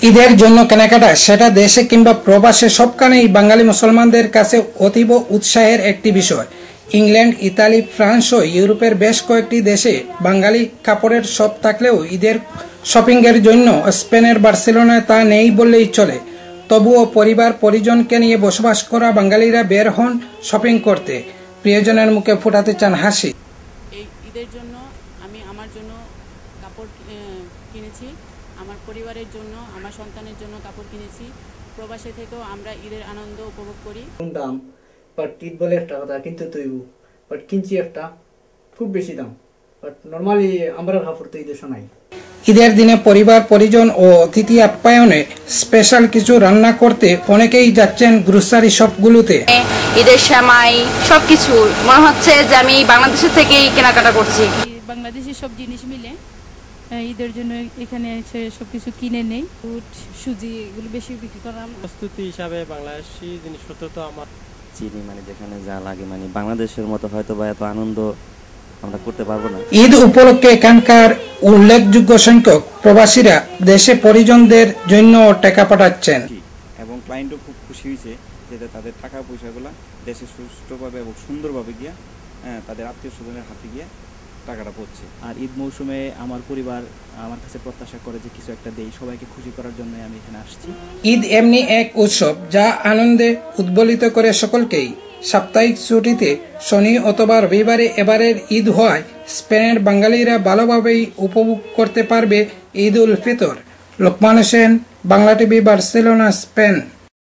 ঈদের জন্য কেনাকাটা সেটা দেশে কিংবা প্রবাসে সবখানেই বাঙালি মুসলমানদের কাছে অতীব উৎসাহের একটি বিষয়। ইংল্যান্ড, ইতালি, ফ্রান্স ও ইউরোপের বেশ কয়েকটি দেশে বাঙালি কাপড়ের শপ থাকলেও ঈদের শপিংয়ের জন্য স্পেনের বার্সেলোনায় তা নেই বললেই চলে। তবুও পরিবার পরিজনকে নিয়ে বসবাস করা বাঙালিরা বের হন শপিং করতে, প্রিয়জনের মুখে ফোটাতে চান হাসি। এই ঈদের জন্য আমি আমার জন্য কাপড় কিনেছি, আমার পরিবারের জন্য, আমার সন্তানের জন্য কাপড় কিনেছি। প্রবাসে থেকেও আমরা ঈদের আনন্দ উপভোগ করি। দাম বাট ঈদ বলে একটা কথা কিন্তু তৈব বাট কিনছি একটা খুব বেশি দাম, বাট নর্মালি আমরা কাপড় তো ঈদের সময়। ঈদের দিনে পরিবার পরিজন ও অতিথি আপ্যায়নে স্পেশাল কিছু রান্না করতে অনেকেই যাচ্ছেন গ্রোসারি শপগুলোতে। ঈদের সময় সবকিছু মনে হচ্ছে যে আমি বাংলাদেশের থেকেই কেনাকাটা করছি। বাংলাদেশি সব জিনিস মিলে ঈদের জন্য এখানে এসে সবকিছু কিনে নেই। দুধ, সুজি এগুলো বেশি বিক্রি করার প্রস্তুতি হিসাবে বাংলাদেশি জিনিসপত্র তো আমার চিনি যেখানে যা লাগে বাংলাদেশের মতো হয়তো বা এত আনন্দ আমরা করতে পারবো না। ঈদ উপলক্ষে এখানকার উল্লেখযোগ্য সংখ্যক প্রবাসীরা দেশে পরিজনদের জন্য টাকা পাঠাচ্ছেন এবং ক্লায়েন্টও খুব খুশি হয়েছে যে তাদের টাকা পয়সাগুলো দেশে সুষ্ঠুভাবে এবং সুন্দরভাবে গিয়া তাদের আত্মীয় স্বজনের হাতে গিয়ে টাকাটা পড়ছে। আর ঈদ মৌসুমে আমার পরিবার আমার কাছে প্রত্যাশা করে যে কিছু একটা দেই, সবাইকে খুশি করার জন্য আমি এখানে আসছি। ঈদ এমনি এক উৎসব যা আনন্দে উদ্বলিত করে সকলকেই। সাপ্তাহিক ছুটিতে শনি অথবা রবিবারে এবারের ঈদ হওয়ায় স্পেনের বাঙালিরা ভালোভাবেই উপভোগ করতে পারবে Eid ul Fitr. Lokman Hossain, Bangla TV, Barcelona, Spain.